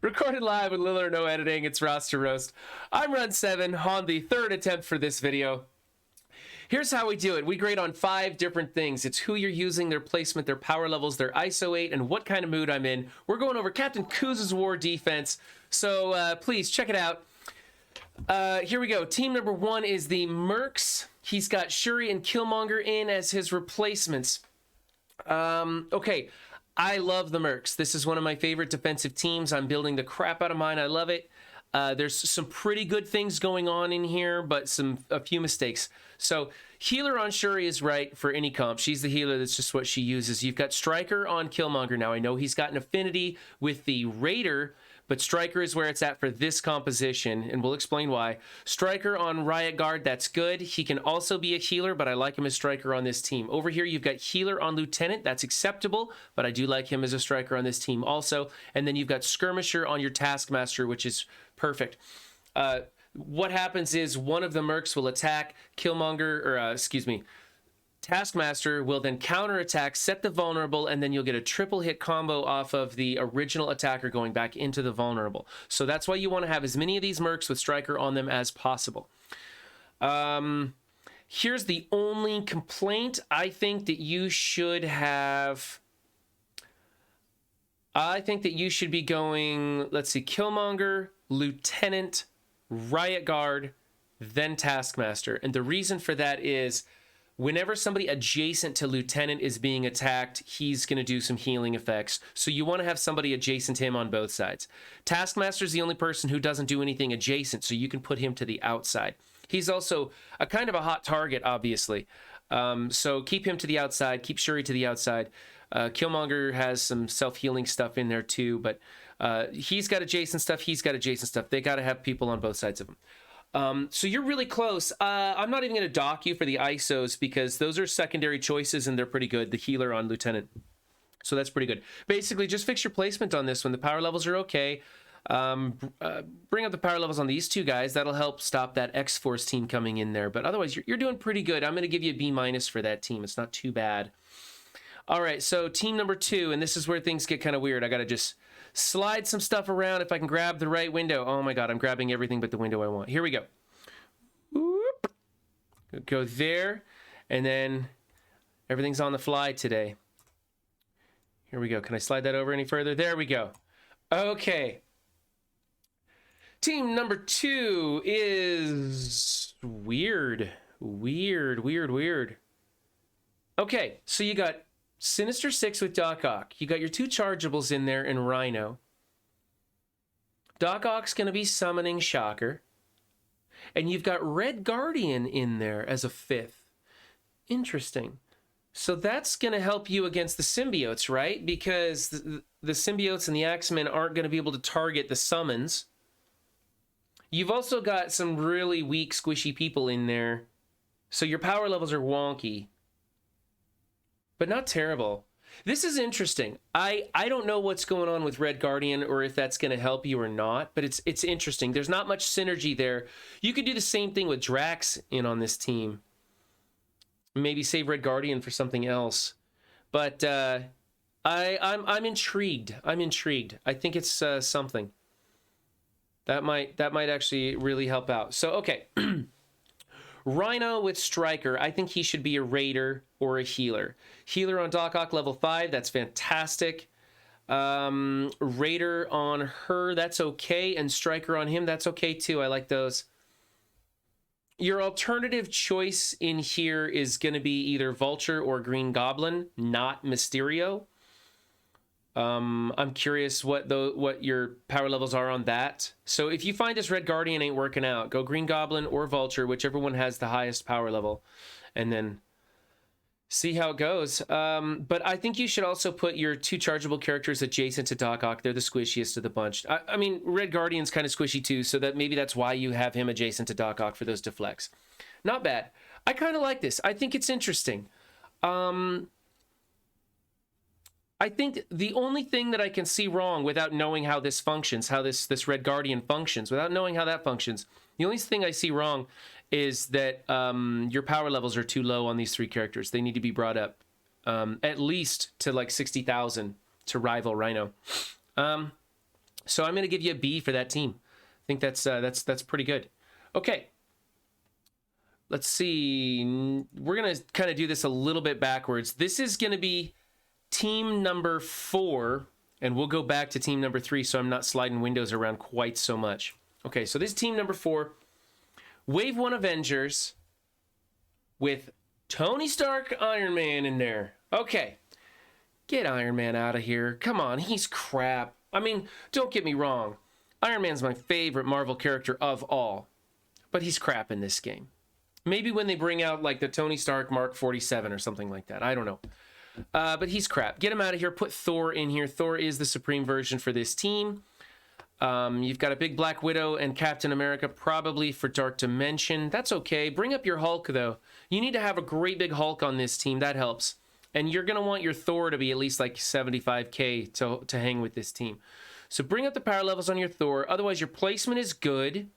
Recorded live with little or no editing, it's Roster Roast. I'm Run 7 on the third attempt for this video. Here's how we do it. We grade on 5 different things. It's who you're using, their placement, their power levels, their ISO 8, and what kind of mood I'm in. We're going over Captain Cooz's war defense, so please check it out. Here we go. Team number 1 is the Mercs. He's got Shuri and Killmonger in as his replacements. Okay. I love the Mercs. This is one of my favorite defensive teams. I'm building the crap out of mine. I love it. There's some pretty good things going on in here, but a few mistakes. So healer on Shuri is right for any comp. She's the healer. That's just what she uses. You've got Striker on Killmonger. Now, I know he's got an affinity with the Raider, but Striker is where it's at for this composition, and we'll explain why. Striker on Riot Guard, that's good. He can also be a healer, but I like him as Striker on this team. Over here, you've got Healer on Lieutenant. That's acceptable, but I do like him as a Striker on this team also. And then you've got Skirmisher on your Taskmaster, which is perfect. What happens is one of the Mercs will attack Killmonger, or Taskmaster will then counterattack, set the vulnerable, and then you'll get a triple hit combo off of the original attacker going back into the vulnerable. So that's why you want to have as many of these Mercs with Striker on them as possible. Here's the only complaint. I think that you should have... I think that you should be going, let's see, Killmonger, Lieutenant, Riot Guard, then Taskmaster. And the reason for that is whenever somebody adjacent to Lieutenant is being attacked, he's going to do some healing effects. So you want to have somebody adjacent to him on both sides. Taskmaster's the only person who doesn't do anything adjacent, so you can put him to the outside. He's also a kind of a hot target, obviously. So keep him to the outside, keep Shuri to the outside. Killmonger has some self-healing stuff in there too, but he's got adjacent stuff, he's got adjacent stuff. They got to have people on both sides of him. So you're really close. I'm not even going to dock you for the ISOs because those are secondary choices and they're pretty good. The healer on Lieutenant. So that's pretty good. Basically, just fix your placement on this one. The power levels are okay. Bring up the power levels on these two guys. That'll help stop that X-Force team coming in there. But otherwise, you're doing pretty good. I'm going to give you a B- for that team. It's not too bad. All right, so team number 2, and this is where things get kind of weird. I got to just slide some stuff around if I can grab the right window. Oh my God, I'm grabbing everything but the window I want. Here we go. Whoop. Go there, and then everything's on the fly today. Here we go. Can I slide that over any further? There we go. Okay. Team number 2 is weird. Okay, so you got Sinister Six with Doc Ock. You got your 2 chargeables in there and Rhino. Doc Ock's going to be summoning Shocker. And you've got Red Guardian in there as a 5th. Interesting. So that's going to help you against the symbiotes, right? Because the symbiotes and the X-Men aren't going to be able to target the summons. You've also got some really weak, squishy people in there. So your power levels are wonky. But not terrible. This is interesting. I don't know what's going on with Red Guardian or if that's going to help you or not, but it's interesting. There's not much synergy there. You could do the same thing with Drax in on this team. Maybe save Red Guardian for something else. But I'm intrigued. I'm intrigued. I think it's something. That might actually really help out. So, okay. Rhino with Striker, I think he should be a Raider or a healer. Healer on Doc Ock level 5, that's fantastic. Raider on her, that's okay. And Striker on him, that's okay too. I like those. Your alternative choice in here is going to be either Vulture or Green Goblin, not Mysterio. I'm curious what your power levels are on that. So if you find this Red Guardian ain't working out, go Green Goblin or Vulture, whichever one has the highest power level, and then see how it goes. But I think you should also put your 2 chargeable characters adjacent to Doc Ock. They're the squishiest of the bunch. I mean, Red Guardian's kind of squishy too, so that maybe that's why you have him adjacent to Doc Ock for those deflects. Not bad. I kind of like this. I think it's interesting. I think the only thing that I can see wrong without knowing how this functions, how this Red Guardian functions, without knowing how that functions, the only thing I see wrong is that your power levels are too low on these 3 characters. They need to be brought up at least to like 60,000 to rival Rhino. So I'm going to give you a B for that team. I think that's pretty good. Okay. Let's see. We're going to kind of do this a little bit backwards. This is going to be team number 4, and we'll go back to team number 3 so I'm not sliding windows around quite so much. Okay, so this is team number 4. Wave 1 Avengers with Tony Stark, Iron Man in there. Okay. Get Iron Man out of here. Come on, he's crap. I mean, don't get me wrong. Iron Man's my favorite Marvel character of all. But he's crap in this game. Maybe when they bring out like the Tony Stark Mark 47 or something like that. I don't know. But he's crap. Get him out of here. Put Thor in here. Thor is the supreme version for this team. You've got a big Black Widow and Captain America probably for Dark Dimension. That's okay. Bring up your Hulk, though. You need to have a great big Hulk on this team. That helps. And you're going to want your Thor to be at least like 75k to hang with this team. So bring up the power levels on your Thor. Otherwise, your placement is good.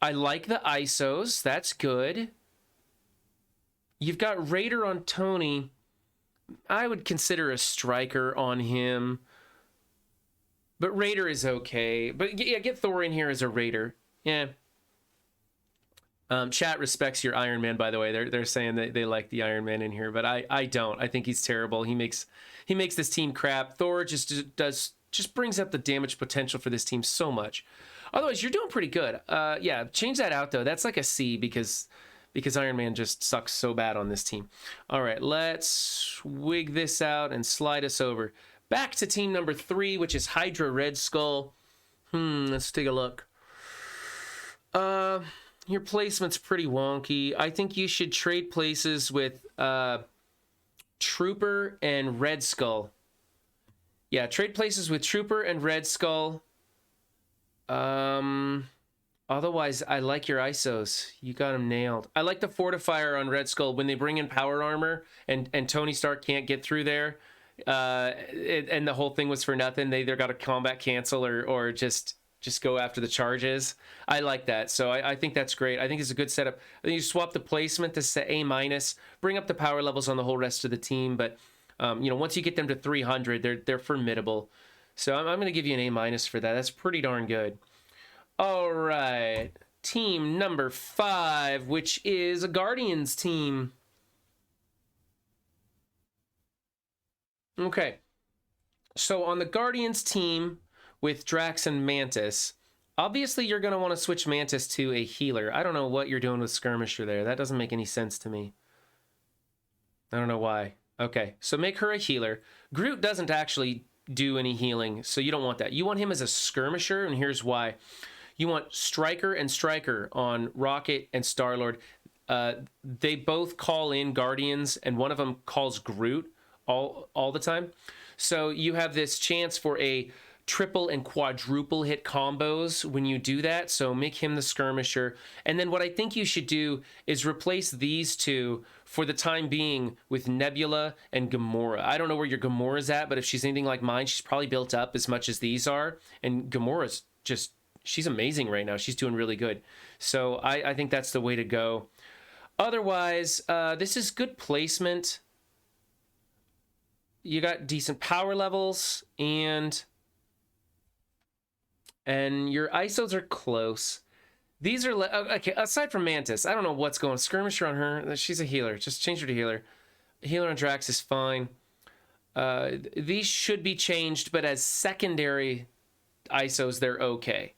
I like the ISOs. That's good. You've got Raider on Tony. I would consider a striker on him. But Raider is okay. But yeah, get Thor in here as a Raider. Yeah. Chat respects your Iron Man, by the way. They're saying that they like the Iron Man in here, but I don't. I think he's terrible. He makes this team crap. Thor just brings up the damage potential for this team so much. Otherwise, you're doing pretty good. Yeah, change that out though. That's like a C because Iron Man just sucks so bad on this team. All right, let's wig this out and slide us over. Back to team number 3, which is Hydra Red Skull. Let's take a look. Your placement's pretty wonky. I think you should trade places with Trooper and Red Skull. Yeah, trade places with Trooper and Red Skull. Otherwise, I like your ISOs. You got them nailed. I like the Fortifier on Red Skull when they bring in power armor and Tony Stark can't get through there. And the whole thing was for nothing. They either got a combat cancel or just go after the charges. I like that. So I think that's great. I think it's a good setup. I think you swap the placement to say A-, bring up the power levels on the whole rest of the team. But, once you get them to 300, they're formidable. So I'm going to give you an A- for that. That's pretty darn good. All right. Team number 5, which is a Guardians team. Okay. So on the Guardians team with Drax and Mantis, obviously you're going to want to switch Mantis to a healer. I don't know what you're doing with Skirmisher there. That doesn't make any sense to me. I don't know why. Okay, so make her a healer. Groot doesn't actually do any healing, so you don't want that. You want him as a skirmisher, and here's why. You want Striker and Striker on Rocket and Star-Lord. They both call in Guardians, and one of them calls Groot all the time. So you have this chance for a triple and quadruple hit combos when you do that. So make him the skirmisher. And then what I think you should do is replace these two for the time being with Nebula and Gamora. I don't know where your Gamora's at, but if she's anything like mine, she's probably built up as much as these are. And Gamora's just, she's amazing right now. She's doing really good. So I think that's the way to go. Otherwise, this is good placement. You got decent power levels and your ISOs are close. These are okay. Aside from Mantis, I don't know what's going on. Skirmisher on her. She's a healer. Just change her to healer. Healer on Drax is fine. These should be changed, but as secondary ISOs, they're okay.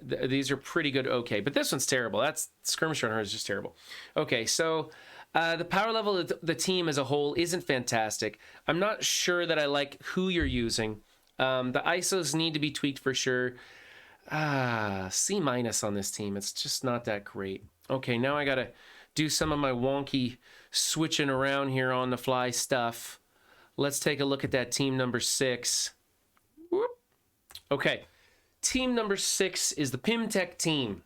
These are pretty good. Okay, but this one's terrible. That's Skirmisher on her is just terrible. Okay, so the power level of the team as a whole isn't fantastic. I'm not sure that I like who you're using. The ISOs need to be tweaked for sure. C- on this team. It's just not that great. Okay, now I gotta do some of my wonky switching around here on the fly stuff. Let's take a look at that team number 6. Whoop. Okay, team number 6 is the PymTech team.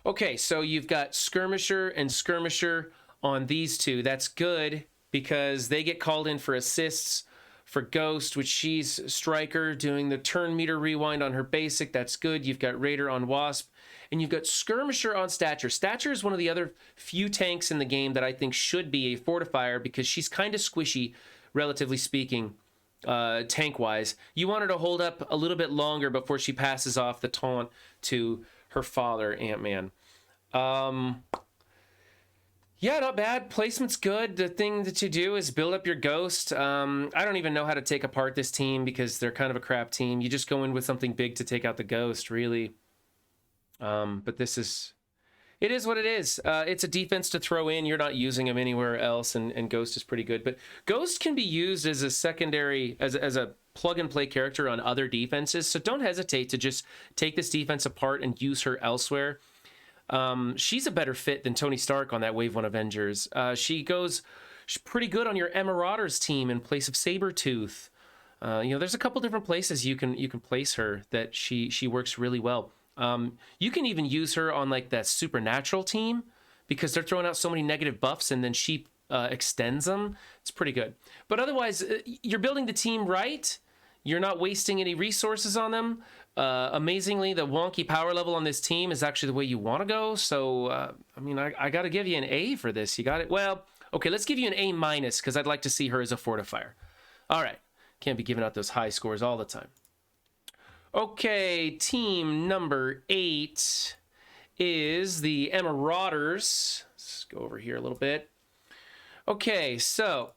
Okay, so you've got Skirmisher and Skirmisher on these two. That's good because they get called in for assists for Ghost, which she's Striker, doing the turn meter rewind on her basic. That's good. You've got Raider on Wasp, and you've got Skirmisher on Stature. Stature is one of the other few tanks in the game that I think should be a fortifier because she's kind of squishy, relatively speaking. tank-wise. You want her to hold up a little bit longer before she passes off the taunt to her father, Ant-Man. Yeah, not bad. Placement's good. The thing that you do is build up your Ghost. I don't even know how to take apart this team because they're kind of a crap team. You just go in with something big to take out the Ghost, really. But this is... It is what it is. It's a defense to throw in. You're not using him anywhere else, and Ghost is pretty good. But Ghost can be used as a secondary, as a plug-and-play character on other defenses, so don't hesitate to just take this defense apart and use her elsewhere. She's a better fit than Tony Stark on that Wave 1 Avengers. She's pretty good on your Emmarauders team in place of Sabretooth. There's a couple different places you can place her that she works really well. You can even use her on like that Supernatural team because they're throwing out so many negative buffs and then she extends them. It's pretty good. But otherwise, you're building the team right. You're not wasting any resources on them. Amazingly, the wonky power level on this team is actually the way you want to go. So, I got to give you an A for this. You got it? Well, okay, let's give you an A- because I'd like to see her as a fortifier. All right. Can't be giving out those high scores all the time. Okay, team number 8 is the Emmarauders. Let's go over here a little bit. Okay, so...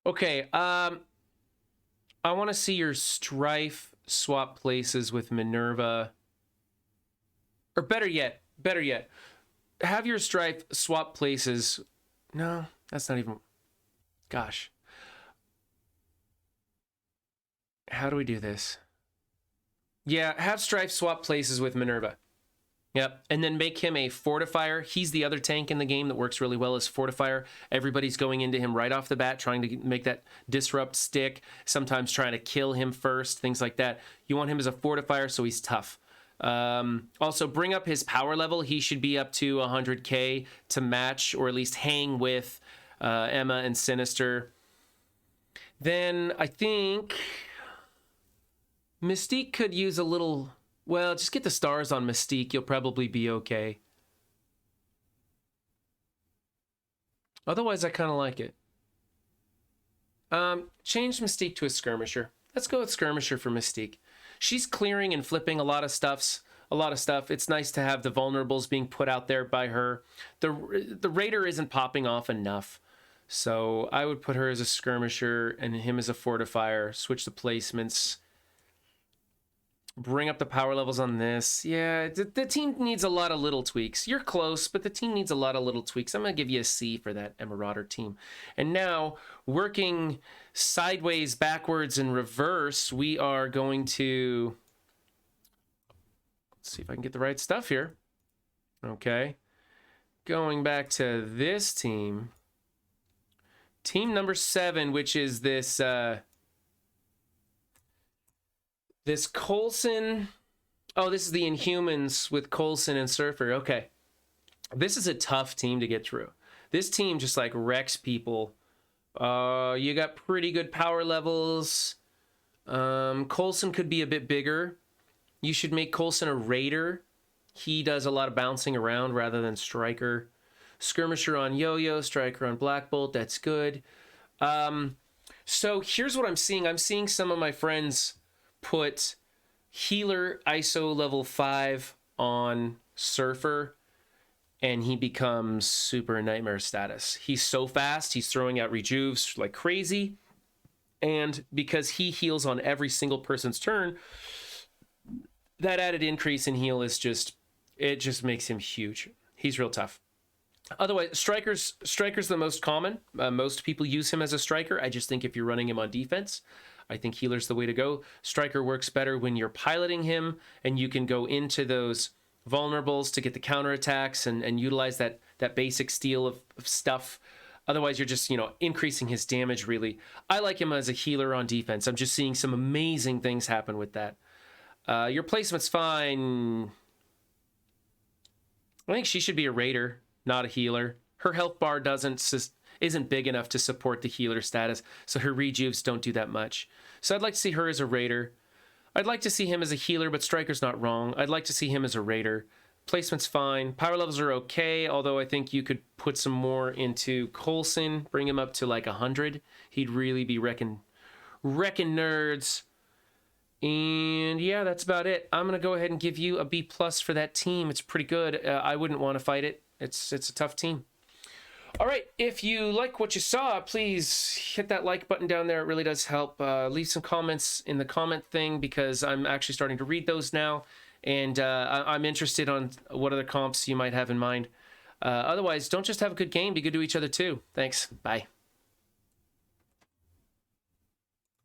Okay, I want to see your Strife swap places with Minerva. Or better yet, have your Strife swap places... No, that's not even... Gosh. How do we do this? Yeah, have Strife swap places with Minerva. Yep, and then make him a fortifier. He's the other tank in the game that works really well as fortifier. Everybody's going into him right off the bat, trying to make that disrupt stick, sometimes trying to kill him first, things like that. You want him as a fortifier so he's tough. Also, bring up his power level. He should be up to 100k to match or at least hang with Emma and Sinister. Then I think Mystique could use a little... Well, just get the stars on Mystique. You'll probably be okay. Otherwise, I kind of like it. Change Mystique to a Skirmisher. Let's go with Skirmisher for Mystique. She's clearing and flipping a lot of stuff. It's nice to have the vulnerables being put out there by her. The Raider isn't popping off enough. So I would put her as a Skirmisher and him as a fortifier. Switch the placements. Bring up the power levels on this. Yeah, the team needs a lot of little tweaks. You're close, but the team needs a lot of little tweaks. I'm going to give you a C for that Emmarauder team. And now, working sideways, backwards, and reverse, we are going to... Let's see if I can get the right stuff here. Okay. Going back to this team. Team number 7, which is this... This Coulson... Oh, this is the Inhumans with Coulson and Surfer. Okay. This is a tough team to get through. This team just, like, wrecks people. You got pretty good power levels. Coulson could be a bit bigger. You should make Coulson a Raider. He does a lot of bouncing around rather than Striker. Skirmisher on Yo-Yo, Striker on Black Bolt. That's good. So here's what I'm seeing. I'm seeing some of my friends... put healer ISO level 5 on Surfer and he becomes super nightmare status. He's so fast, he's throwing out rejuves like crazy, and because he heals on every single person's turn, that added increase in heal is just, it just makes him huge. He's real tough. Otherwise, Striker's the most common. Most people use him as a Striker. I just think if you're running him on defense, I think healer's the way to go. Striker works better when you're piloting him and you can go into those vulnerables to get the counterattacks and utilize that basic steal of stuff. Otherwise, you're just, increasing his damage, really. I like him as a healer on defense. I'm just seeing some amazing things happen with that. Your placement's fine. I think she should be a Raider, not a healer. Her health bar isn't big enough to support the healer status, so her rejuves don't do that much. So I'd like to see her as a Raider. I'd like to see him as a healer, but Striker's not wrong. I'd like to see him as a Raider. Placement's fine. Power levels are okay, although I think you could put some more into Coulson, bring him up to like 100. He'd really be wrecking nerds. And yeah, that's about it. I'm going to go ahead and give you a B+ for that team. It's pretty good. I wouldn't want to fight it. It's a tough team. All right, if you like what you saw, please hit that like button down there. It really does help. Leave some comments in the comment thing because I'm actually starting to read those now. And I'm interested on what other comps you might have in mind. Otherwise, don't just have a good game. Be good to each other too. Thanks. Bye.